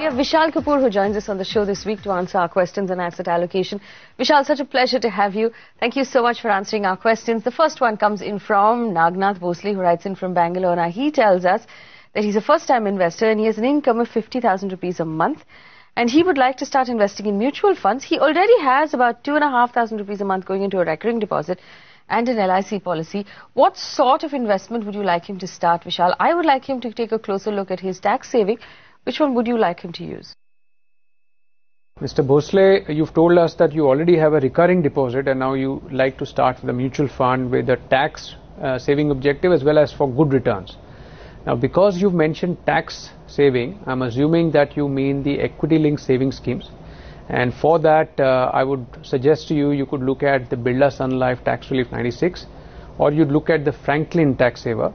We have Vishal Kapoor who joins us on the show this week to answer our questions on asset allocation. Vishal, such a pleasure to have you. Thank you so much for answering our questions. The first one comes in from Nagnath Bhosle, who writes in from Bangalore. Now, he tells us that he's a first-time investor and he has an income of 50,000 rupees a month. And he would like to start investing in mutual funds. He already has about 2,500 rupees a month going into a recurring deposit and an LIC policy. What sort of investment would you like him to start, Vishal? I would like him to take a closer look at his tax saving. Which one would you like him to use? Mr. Bhosle, you've told us that you already have a recurring deposit and now you like to start with a mutual fund with a tax saving objective as well as for good returns. Now, because you've mentioned tax saving, I'm assuming that you mean the equity-linked saving schemes. And for that, I would suggest to you, you could look at the Birla Sun Life Tax Relief 96 or you'd look at the Franklin Tax Saver.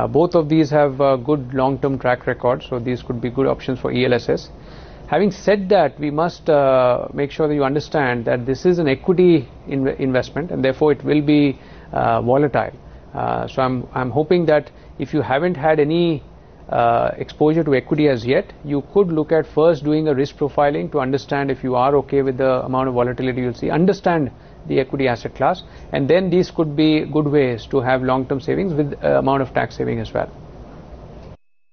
Both of these have good long-term track records, so these could be good options for ELSS. Having said that, we must make sure that you understand that this is an equity investment and therefore it will be volatile. So I'm hoping that if you haven't had any exposure to equity as yet, you could look at first doing a risk profiling to understand if you are okay with the amount of volatility you'll see, understand the equity asset class, and then these could be good ways to have long-term savings with amount of tax saving as well.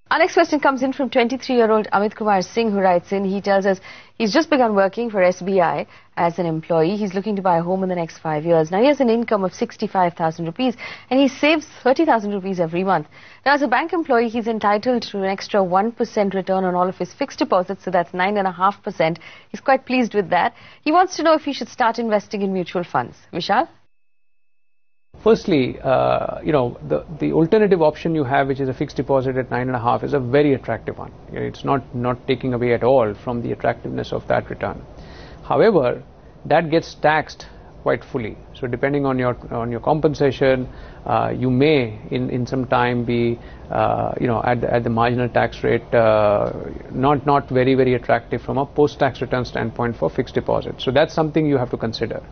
Our next question comes in from 23-year-old Amit Kumar Singh, who writes in. He tells us he's just begun working for SBI as an employee. He's looking to buy a home in the next 5 years. Now, he has an income of 65,000 rupees and he saves 30,000 rupees every month. Now, as a bank employee, he's entitled to an extra 1% return on all of his fixed deposits, so that's 9.5%. He's quite pleased with that. He wants to know if he should start investing in mutual funds. Vishal? Firstly, the alternative option you have, which is a fixed deposit at 9.5%, is a very attractive one. It's not taking away at all from the attractiveness of that return. However, that gets taxed quite fully. So depending on your compensation, you may in some time be at the marginal tax rate not very attractive from a post-tax return standpoint for fixed deposit. So that's something you have to consider.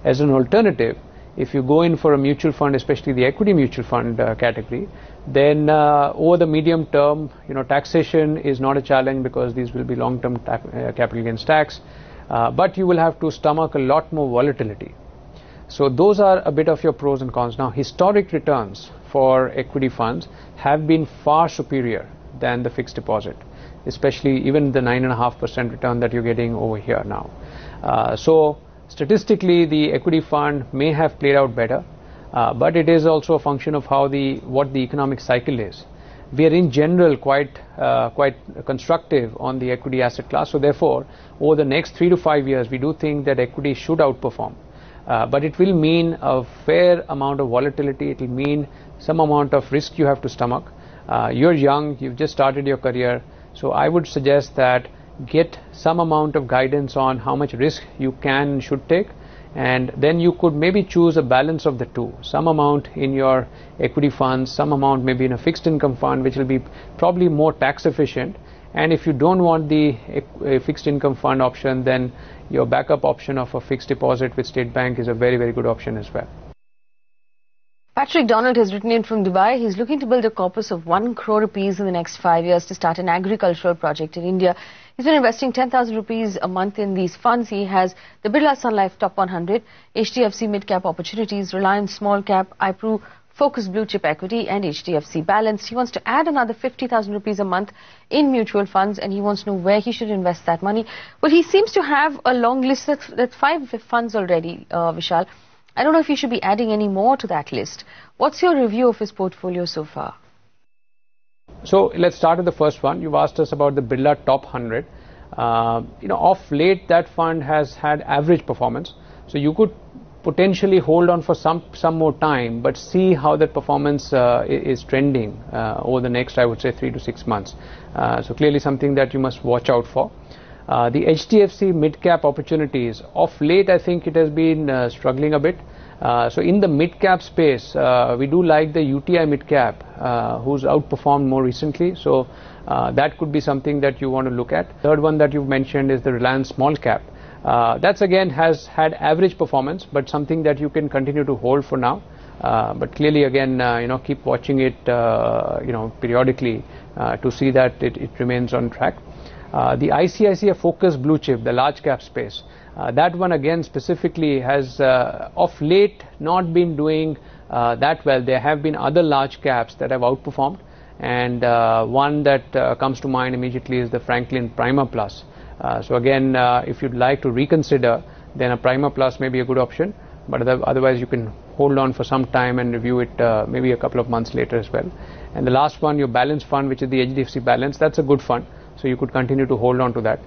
As an alternative, if you go in for a mutual fund, especially the equity mutual fund category, then over the medium term, taxation is not a challenge because these will be long-term capital gains tax, but you will have to stomach a lot more volatility. So those are a bit of your pros and cons. Now, historic returns for equity funds have been far superior than the fixed deposit, especially even the 9.5% return that you're getting over here now. So statistically, the equity fund may have played out better, but it is also a function of what the economic cycle is. We are in general quite constructive on the equity asset class. So therefore, over the next 3 to 5 years, we do think that equity should outperform. But it will mean a fair amount of volatility. It will mean some amount of risk you have to stomach. You're young, you've just started your career. So I would suggest that get some amount of guidance on how much risk you can and should take, and then you could maybe choose a balance of the two. Some amount in your equity funds, some amount maybe in a fixed income fund, which will be probably more tax efficient. And if you don't want the fixed income fund option, then your backup option of a fixed deposit with State Bank is a very good option as well. Patrick Donald has written in from Dubai. He's looking to build a corpus of 1 crore rupees in the next 5 years to start an agricultural project in India. He's been investing 10,000 rupees a month in these funds. He has the Birla Sun Life Top 100, HDFC Mid Cap Opportunities, Reliance Small Cap, IPRU Focus Blue Chip Equity and HDFC Balanced. He wants to add another 50,000 rupees a month in mutual funds and he wants to know where he should invest that money. Well, he seems to have a long list. That's 5 funds already, Vishal. I don't know if you should be adding any more to that list. What's your review of his portfolio so far? So let's start with the first one. You've asked us about the Birla Top 100. Of late that fund has had average performance. So you could potentially hold on for some more time, but see how that performance is trending over the next, I would say, 3 to 6 months. So clearly something that you must watch out for. The HDFC mid-cap opportunities, of late I think it has been struggling a bit. So in the mid-cap space, we do like the UTI mid-cap, who's outperformed more recently. So that could be something that you want to look at. Third one that you've mentioned is the Reliance Small Cap. That's again has had average performance, but something that you can continue to hold for now. But clearly again, keep watching it, periodically to see that it remains on track. The ICICI Focus Blue Chip, the large cap space, that one again specifically has of late not been doing that well. There have been other large caps that have outperformed, and one that comes to mind immediately is the Franklin Prima Plus. So again, if you'd like to reconsider, then a Prima Plus may be a good option, but otherwise you can hold on for some time and review it maybe a couple of months later as well. And the last one, your balance fund, which is the HDFC Balance, that's a good fund, so you could continue to hold on to that.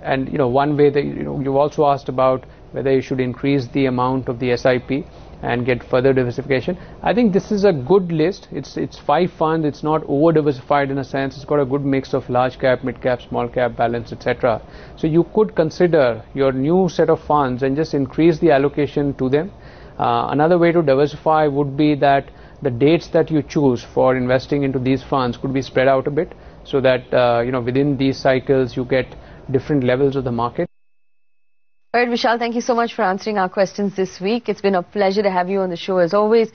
And one way that you've also asked about whether you should increase the amount of the SIP and get further diversification. I think this is a good list. It's 5 funds. It's not over diversified in a sense. It's got a good mix of large cap, mid cap, small cap, balance, etc. So you could consider your new set of funds and just increase the allocation to them. Another way to diversify would be that the dates that you choose for investing into these funds could be spread out a bit, so that within these cycles you get different levels of the market. All right, Vishal, thank you so much for answering our questions this week. It's been a pleasure to have you on the show as always.